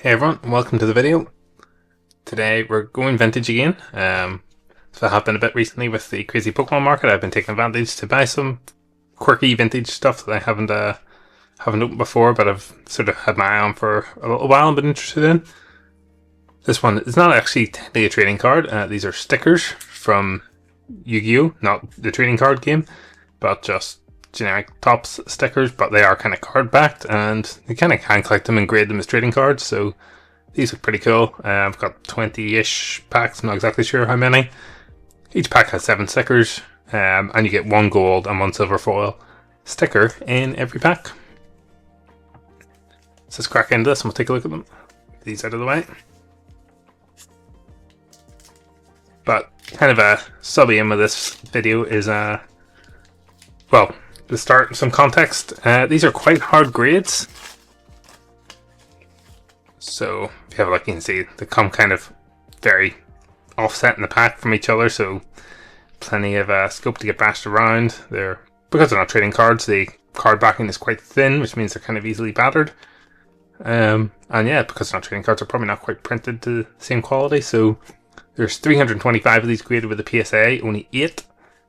Hey everyone, welcome to the video. Today we're going vintage again. So I have been a bit recently with the crazy Pokemon market. I've been taking advantage to buy some quirky vintage stuff that I haven't opened before, but I've sort of had my eye on for a little while and been interested in. This one is not actually technically a trading card. These are stickers from Yu-Gi-Oh! Not the trading card game, but just generic Topps stickers, but they are kind of card backed and you kind of can collect them and grade them as trading cards, so these look pretty cool. I've got 20-ish packs, I'm not exactly sure how many. Each pack has 7 stickers, and you get 1 gold and 1 silver foil sticker in every pack. So let's crack into this and we'll take a look at them. Get these out of the way. But kind of a sub-aim of this video is, well, to start some context, these are quite hard grades. So if you have a look, you can see they come kind of very offset in the pack from each other, so plenty of scope to get bashed around. Because they're not trading cards, the card backing is quite thin, which means they're kind of easily battered. And yeah, because they're not trading cards, they're probably not quite printed to the same quality. So there's 325 of these graded with a PSA, only 8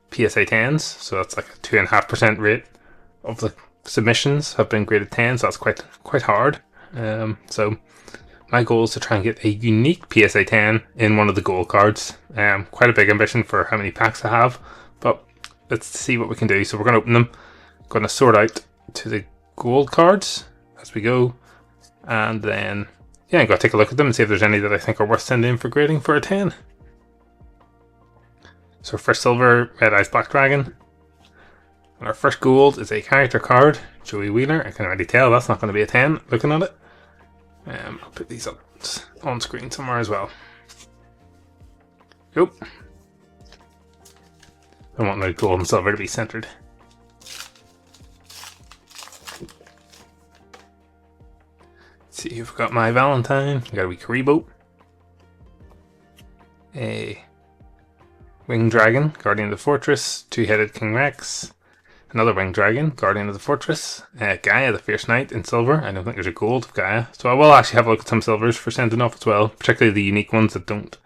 PSA 10s, so that's like a 2.5% rate of the submissions have been graded 10, so that's quite hard. So my goal is to try and get a unique PSA 10 in one of the gold cards. Quite a big ambition for how many packs I have, but let's see what we can do. So we're going to open them, going to sort out to the gold cards as we go, and then yeah, I'm going to take a look at them and see if there's any that I think are worth sending in for grading for a 10. So first silver, Red Eyes Black Dragon. And our first gold is a character card, Joey Wheeler. I can already tell that's not going to be a 10 looking at it. I'll put these up on screen somewhere as well. Nope. I want the gold and silver to be centered. Let's see if I've got my Valentine. I got a wee Karibo. A Winged Dragon, Guardian of the Fortress, Two-Headed King Rex, another Winged Dragon, Guardian of the Fortress, Gaia the Fierce Knight in silver. I don't think there's a gold of Gaia, so I will actually have a look at some silvers for sending off as well, particularly the unique ones that don't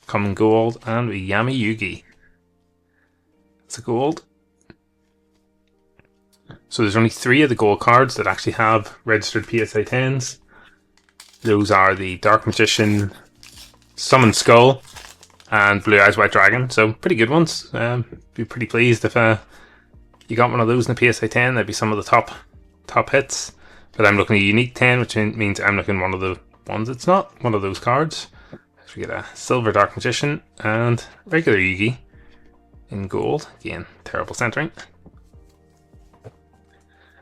come in gold, and a Yami Yugi. That's a gold. So there's only 3 of the gold cards that actually have registered PSA 10s. Those are the Dark Magician, Summon Skull, and Blue Eyes White Dragon, so pretty good ones. Be pretty pleased if you got one of those in the PSA 10. That'd be some of the top hits. But I'm looking at a unique 10, which means I'm looking at one of the ones that's not one of those cards. So we get a silver Dark Magician and regular Yugi in gold. Again, terrible centering.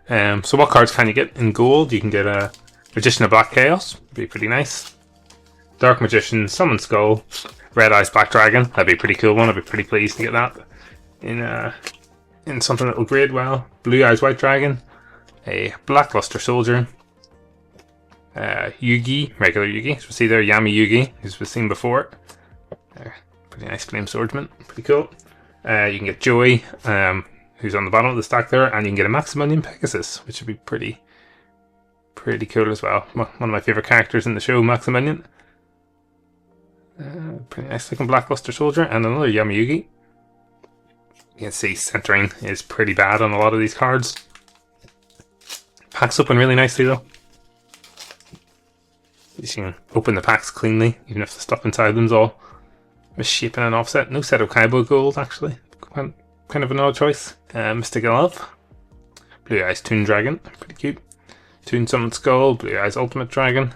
So what cards can you get in gold? You can get a Magician of Black Chaos, would be pretty nice. Dark Magician, Summon Skull, Red Eyes Black Dragon, that'd be a pretty cool one. I'd be pretty pleased to get that in something that will grade well. Blue Eyes White Dragon, a Blackluster Soldier, Yugi, regular Yugi, so we see there Yami Yugi, who's we've seen before. Pretty nice Flame Swordsman, pretty cool. You can get Joey, who's on the bottom of the stack there, and you can get a Maximilian Pegasus, which would be pretty cool as well. One of my favourite characters in the show, Maximilian. Pretty nice looking Blackluster Soldier, and another Yami Yugi. You can see centering is pretty bad on a lot of these cards. Packs open really nicely though. You can open the packs cleanly, even if the stuff inside them's all misshapen and offset. No set of Kaibo gold actually. Kind of an odd choice. Mystical Elf. Blue Eyes Toon Dragon, pretty cute. Toon Summon Skull, Blue Eyes Ultimate Dragon.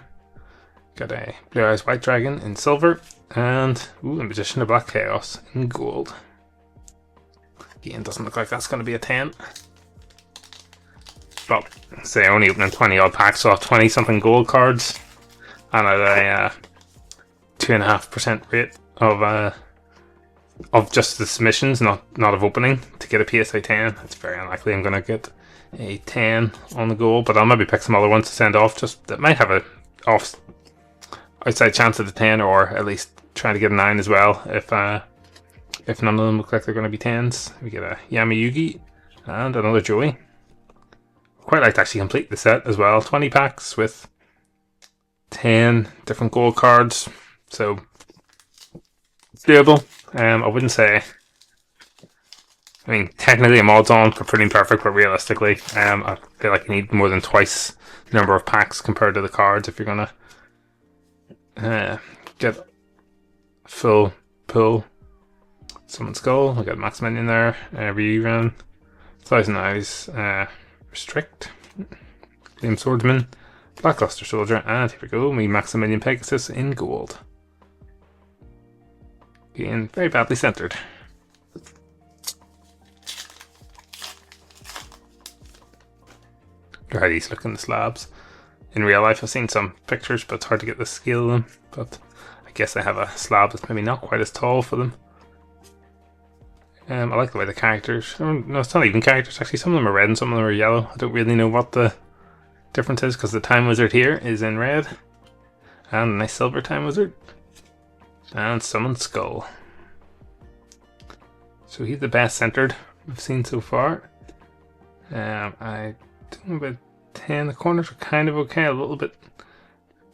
Got a Blue Eyes White Dragon in silver, and a Magician of Black Chaos in gold. Again, doesn't look like that's going to be a 10. But, say only opening 20 odd packs, so 20 something gold cards, and at a 2.5% rate of just the submissions, not of opening, to get a PSA 10. It's very unlikely I'm going to get a 10 on the gold, but I'll maybe pick some other ones to send off, just that might have a outside chance at a 10, or at least trying to get a 9 as well if none of them look like they're going to be 10s. We get a Yami Yugi and another Joey. Quite like to actually complete the set as well. 20 packs with 10 different gold cards, so doable. I wouldn't say. I mean, technically, a mod's on for pretty perfect, but realistically, I feel like you need more than twice the number of packs compared to the cards if you're gonna get full pull. Summon Skull. We got Max Minion there. Rerun. Thousand Eyes. Restrict. Flame Swordsman. Blackluster Soldier. And here we go. We Maximilian Pegasus in gold. Being very badly centered. Look how these look in the slabs. In real life, I've seen some pictures, but it's hard to get the scale of them. But I guess I have a slab that's maybe not quite as tall for them. I like the way the characters. No, it's not even characters. Actually, some of them are red and some of them are yellow. I don't really know what the difference is because the Time Wizard here is in red, and a nice silver Time Wizard, and Summon Skull. So he's the best centered we've seen so far. I think about 10. The corners are kind of okay. A little bit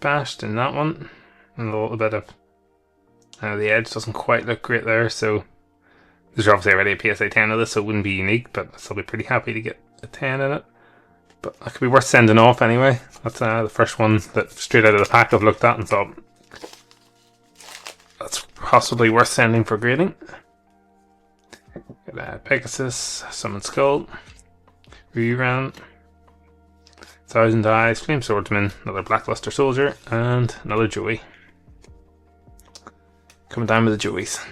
bashed in that one, and a little bit of the edge doesn't quite look great there. So there's obviously already a PSA 10 of this, so it wouldn't be unique, but I'd still be pretty happy to get a 10 in it. But that could be worth sending off anyway. That's the first one that straight out of the pack I've looked at and thought that's possibly worth sending for grading. Got Pegasus, Summon Skull, Rerun, Thousand Eyes, Flame Swordsman, another Blackluster Soldier, and another Joey. Coming down with the Joeys.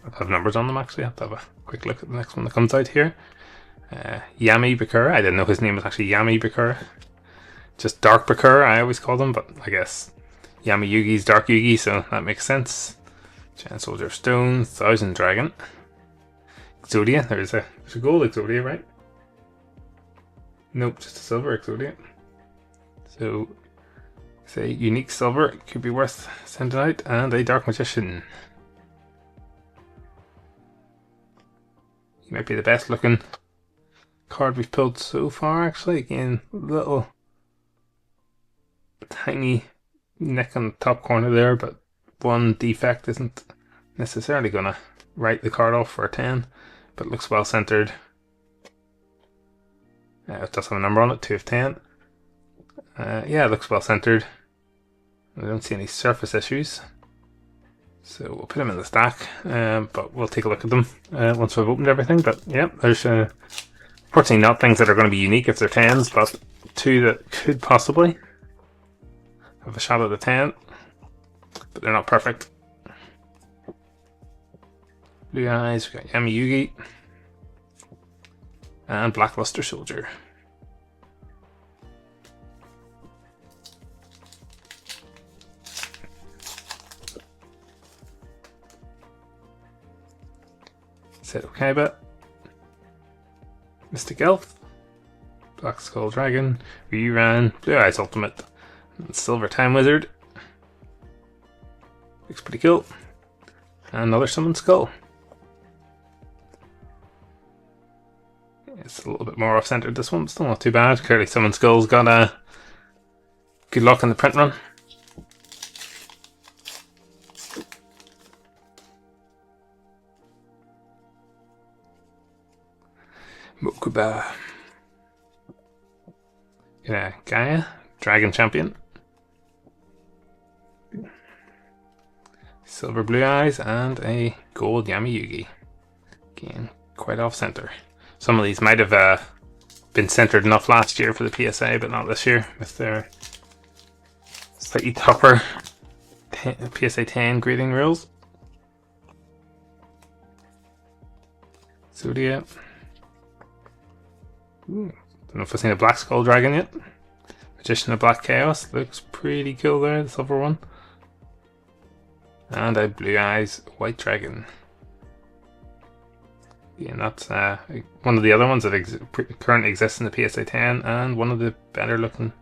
I have numbers on them actually. I have to have a quick look at the next one that comes out here. Yami Bakura. I didn't know his name was actually Yami Bakura. Just Dark Bakura, I always call them, but I guess Yami Yugi's Dark Yugi, so that makes sense. Giant Soldier of Stone, Thousand Dragon. Exodia, there's a gold Exodia, right? Nope, just a silver Exodia. So, say unique silver, it could be worth sending out, and a Dark Magician. He might be the best looking card we've pulled so far, actually. Again, little tiny neck on the top corner there, but one defect isn't necessarily going to write the card off for a 10, but looks well centered. It does have a number on it, 2 of 10. Yeah, it looks well centered. I don't see any surface issues. So we'll put them in the stack, but we'll take a look at them once we've opened everything. But yeah, there's unfortunately not things that are going to be unique if they're 10s, but 2 that could possibly have a shot at a 10, but they're not perfect. Blue Eyes, we've got Yami Yugi, and Blackluster Soldier. Said okay, but Mystic Elf, Black Skull Dragon, Rerun, Blue Eyes Ultimate, and Silver Time Wizard. Looks pretty cool. And another Summon Skull. It's a little bit more off-centered, this one, still not too bad. Clearly Summon Skull's got a good luck in the print run. Mokuba. Gaia, Dragon Champion. Silver Blue Eyes, and a gold Yami Yugi. Again, quite off-center. Some of these might have been centered enough last year for the PSA, but not this year, with their slightly tougher PSA 10 grading rules. Zodia. Don't know if I've seen a Black Skull Dragon yet. Magician of Black Chaos. Looks pretty cool there, the silver one. And a Blue Eyes White Dragon. Yeah, that's one of the other ones that currently exists in the PSA 10, and one of the better looking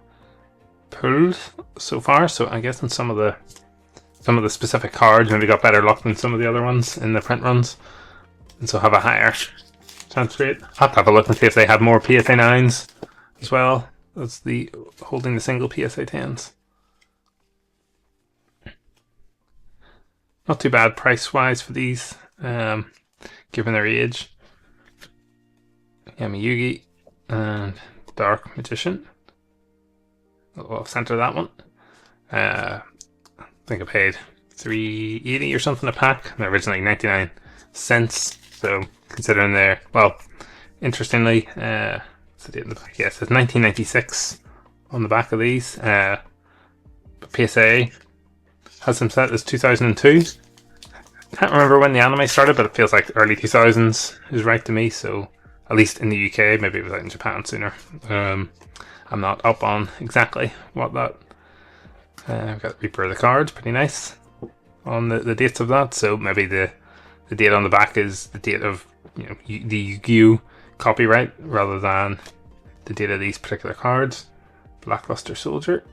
pulls so far. So I guess in some of the specific cards maybe got better luck than some of the other ones in the print runs, and so have a higher Sounds great. I'll have to have a look and see if they have more PSA 9s as well as the holding the single PSA 10s. Not too bad price-wise for these, given their age. Yami Yugi and Dark Magician. A little off center that one. I think I paid $3.80 or something a pack. They're originally 99 cents. So considering they're, well, interestingly, what's the date on the back? Yes, it's 1996 on the back of these. But PSA has them set as 2002. Can't remember when the anime started, but it feels like early 2000s is right to me. So at least in the UK, maybe it was out in Japan sooner. I'm not up on exactly what that. I've got the Reaper of the cards, pretty nice on the dates of that. So maybe the date on the back is the date of the Yu-Gi-Oh copyright rather than the date of these particular cards. Blackluster Soldier.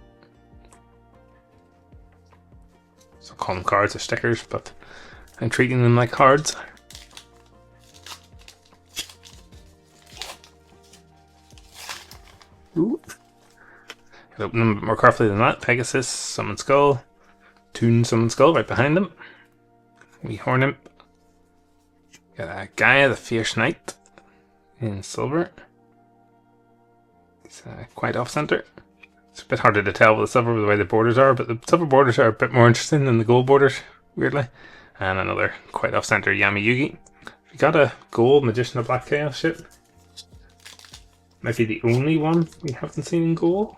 So call them cards or stickers, but I'm treating them like cards. Ooh. Gotta open them a bit more carefully than that. Pegasus, Summon Skull, Toon Summon Skull right behind them. Wee Horn Imp. Got a Gaia, the Fierce Knight in silver. It's quite off center. It's a bit harder to tell with the silver with the way the borders are, but the silver borders are a bit more interesting than the gold borders, weirdly. And another quite off center Yami Yugi. We got a gold Magician of Black Chaos ship. Might be the only one we haven't seen in gold.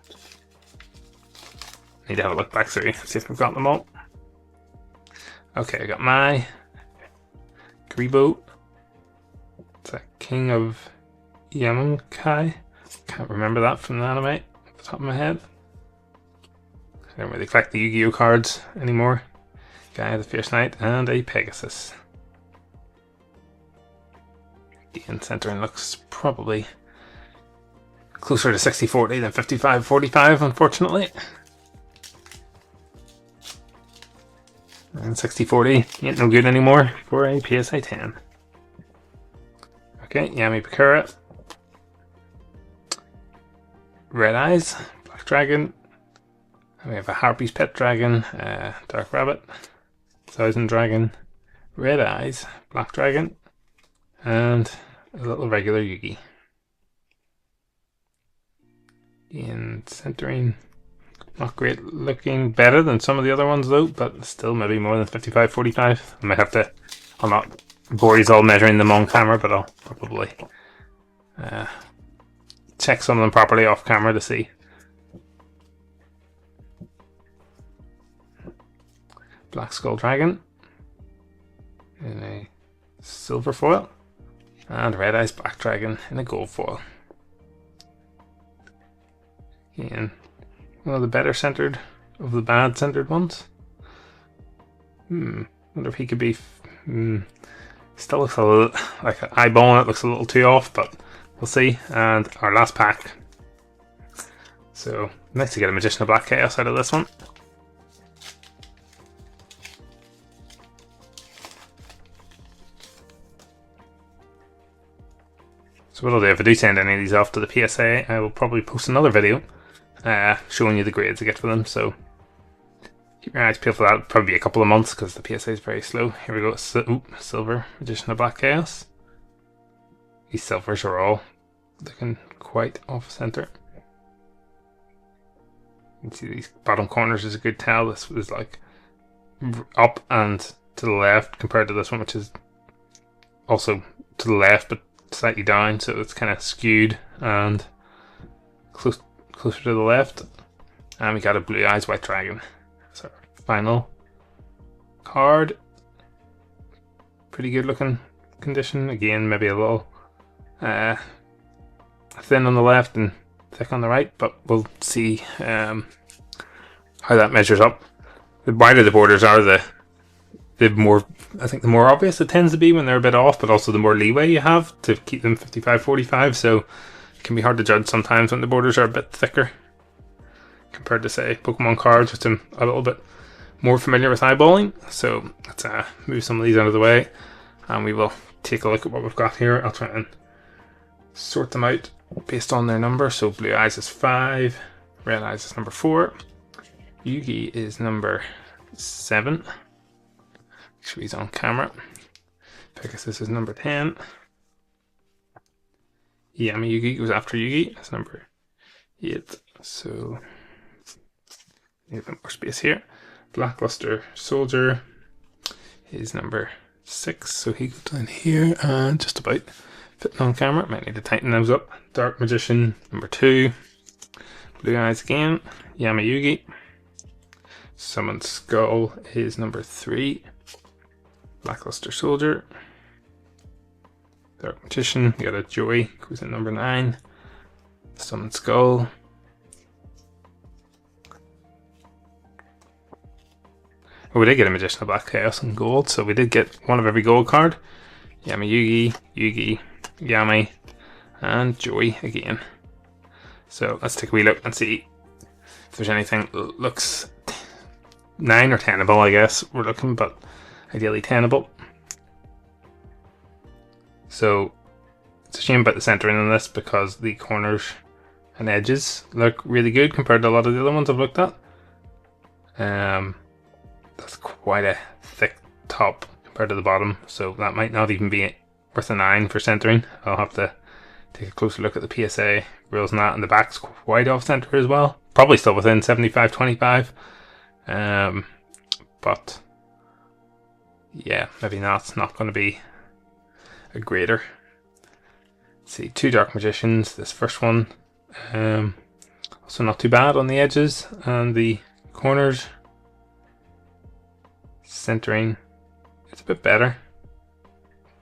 Need to have a look back through, see if we've got them all. Okay, I got my Grebo. It's a King of Yamankai. Can't remember that from the anime off the top of my head. I don't really collect the Yu-Gi-Oh cards anymore. Guy, the Fierce Knight, and a Pegasus. The in-centering looks probably closer to 60-40 than 55-45, unfortunately. And 60-40 ain't no good anymore for a PSA 10. Okay, Yami Bakura. Red Eyes, Black Dragon. And we have a Harpy's Pet Dragon, Dark Rabbit, Thousand Dragon, Red Eyes, Black Dragon, and a little regular Yugi. In centering, not great looking, better than some of the other ones though, but still maybe more than 55-45. I might have to, I'll not bore you all measuring them on camera, but I'll probably check some of them properly off camera to see. Black Skull Dragon in a silver foil, and Red Eyes Black Dragon in a gold foil. Again, one of the better centered of the bad centered ones. Wonder if he could be. Still looks a little like eyeballing it, looks a little too off, but we'll see. And our last pack. So nice to get a Magician of Black Chaos out of this one. So what I'll do, if I do send any of these off to the PSA, I will probably post another video showing you the grades I get for them. So keep your eyes peeled for that. It'll probably be a couple of months because the PSA is very slow. Here we go. Silver Magician of Black Chaos. These silvers are all looking quite off center. You can see these bottom corners is a good tell. This was like up and to the left compared to this one, which is also to the left but slightly down, so it's kind of skewed and closer to the left. And we got a Blue Eyes White Dragon. So final card. Pretty good looking condition. Again, maybe a little thin on the left and thick on the right, but we'll see how that measures up. The wider the borders are, the more, I think the more obvious it tends to be when they're a bit off, but also the more leeway you have to keep them 55-45, so it can be hard to judge sometimes when the borders are a bit thicker compared to, say, Pokemon cards, which I'm a little bit more familiar with eyeballing. So let's move some of these out of the way and we will take a look at what we've got here. I'll try and sort them out based on their number. So Blue Eyes is 5, Red Eyes is number 4, Yugi is number 7. Make sure he's on camera. Pegasus is number 10. Yami Yugi goes after Yugi. That's number 8. So need a bit more space here. Blackluster Soldier is number 6. So he goes down here and just about fitting on camera. Might need to tighten those up. Dark Magician number 2. Blue Eyes again. Yami Yugi. Summoned Skull is number 3. Blackluster Soldier. Dark Magician, you got a Joey, goes in number 9. Summoned Skull. Oh, we did get a Magician of Black Chaos and Gold, so we did get one of every gold card. Yami Yugi, Yugi, Yami, and Joey again. So let's take a wee look and see if there's anything that looks 9 or 10able, I guess we're looking, but ideally 10able. So it's a shame about the centering on this because the corners and edges look really good compared to a lot of the other ones I've looked at. That's quite a thick top compared to the bottom, so that might not even be worth a 9 for centering. I'll have to take a closer look at the PSA rules on that, and the back's quite off center as well. Probably still within 75-25, but yeah, maybe not. It's not going to be a grader. Let's see, 2 Dark Magicians. This first one, also not too bad on the edges and the corners. Centering, it's a bit better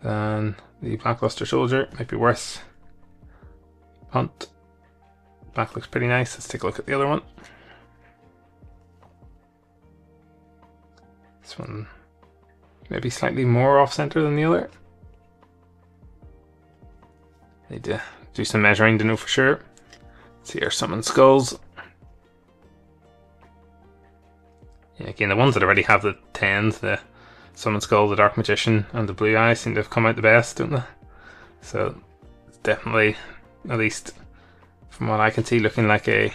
than the Blackluster Soldier. Might be worse. Punt. Back looks pretty nice. Let's take a look at the other one. This one maybe slightly more off center than the other. Need to do some measuring to know for sure. Let's see our Summoned Skulls. Yeah, again, the ones that already have the 10s, the Summoned Skull, the Dark Magician, and the Blue Eye seem to have come out the best, don't they? So it's definitely, at least from what I can see, looking like a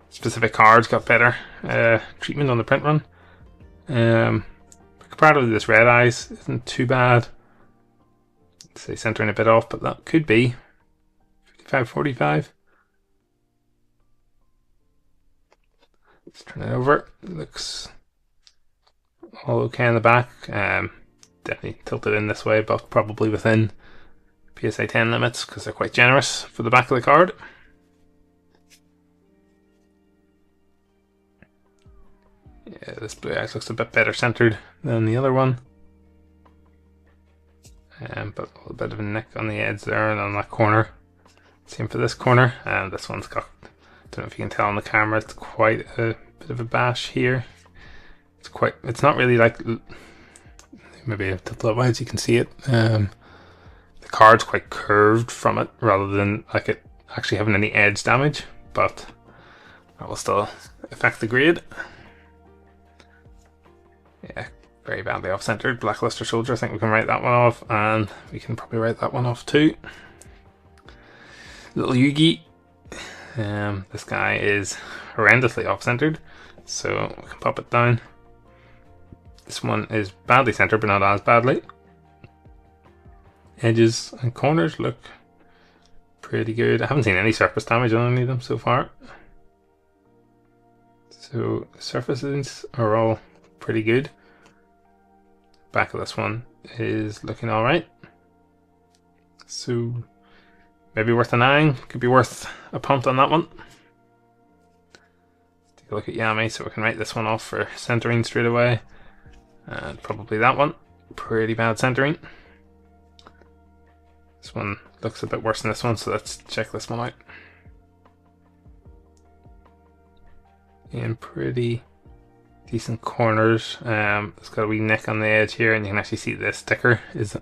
specific card's got better treatment on the print run. Comparatively, this Red Eyes isn't too bad. Say centering a bit off, but that could be 55-45. Let's turn it over. It looks all okay in the back. Definitely tilted in this way, but probably within PSA 10 limits because they're quite generous for the back of the card. Yeah, this Blue Eyes looks a bit better centered than the other one. But a little bit of a nick on the edge there and on that corner. Same for this corner. And this one's got, don't know if you can tell on the camera, it's quite a bit of a bash here. It's not really like, maybe a tilt up as you can see it. The card's quite curved from it rather than like it actually having any edge damage, but that will still affect the grade. Yeah, very badly off-centered. Blackluster Soldier, I think we can write that one off, and we can probably write that one off too. Little Yugi. This guy is horrendously off-centered, so we can pop it down. This one is badly centered, but not as badly. Edges and corners look pretty good. I haven't seen any surface damage on any of them so far. So the surfaces are all pretty good. Back of this one is looking alright. So maybe worth a 9. Could be worth a punt on that one. Let's take a look at Yami so we can write this one off for centering straight away. And probably that one. Pretty bad centering. This one looks a bit worse than this one, so let's check this one out. And pretty decent corners. It's got a wee nick on the edge here, and you can actually see the sticker is, I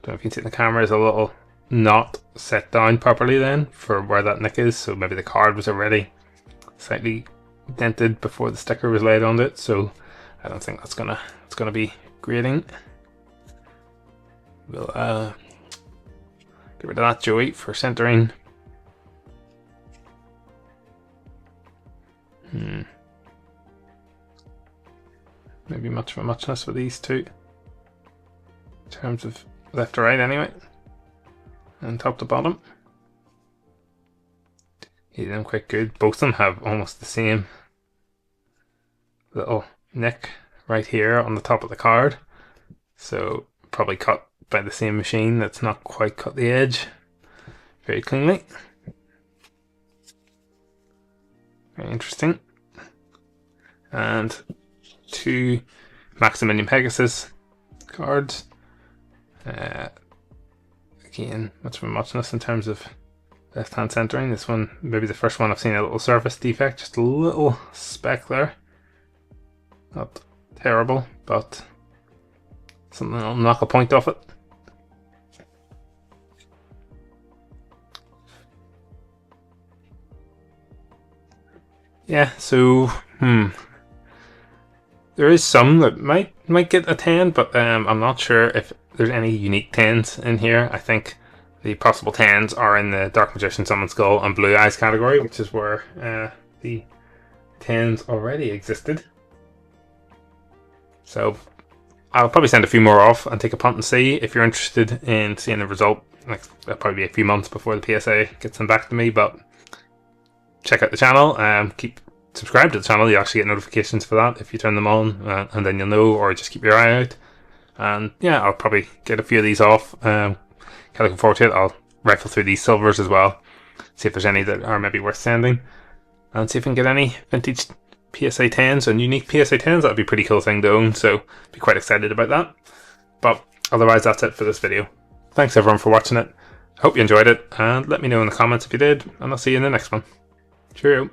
don't know if you can see it in the camera, is a little not set down properly then for where that nick is, so maybe the card was already slightly dented before the sticker was laid on it, so I don't think it's gonna be grading. We'll Get rid of that Joey for centering. Maybe much of a muchness with these two. In terms of left to right anyway. And top to bottom. Yeah, them quite good. Both of them have almost the same little nick right here on the top of the card. So probably cut by the same machine that's not quite cut the edge very cleanly. Very interesting. And two Maximilian Pegasus cards. Again, much of a muchness in terms of left hand centering. This one, maybe the first one I've seen a little surface defect, just a little speck there. Not terrible, but something that'll knock a point off it. Yeah, so there is some that might get a 10, but I'm not sure if there's any unique 10s in here. I think the possible 10s are in the Dark Magician, Summon Skull, and Blue Eyes category, which is where the 10s already existed. So I'll probably send a few more off and take a punt and see. If you're interested in seeing the result, like, that'll probably be a few months before the PSA gets them back to me, but check out the channel. Keep subscribed to the channel. You actually get notifications for that if you turn them on, and then you'll know, or just keep your eye out. And yeah, I'll probably get a few of these off. Kind of looking forward to it. I'll rifle through these silvers as well, see if there's any that are maybe worth sending, and see if we can get any vintage PSA 10s and unique PSA 10s. That'd be a pretty cool thing to own, so be quite excited about that. But otherwise, that's it for this video. Thanks everyone for watching it. I hope you enjoyed it, and let me know in the comments if you did, and I'll see you in the next one. Cheerio.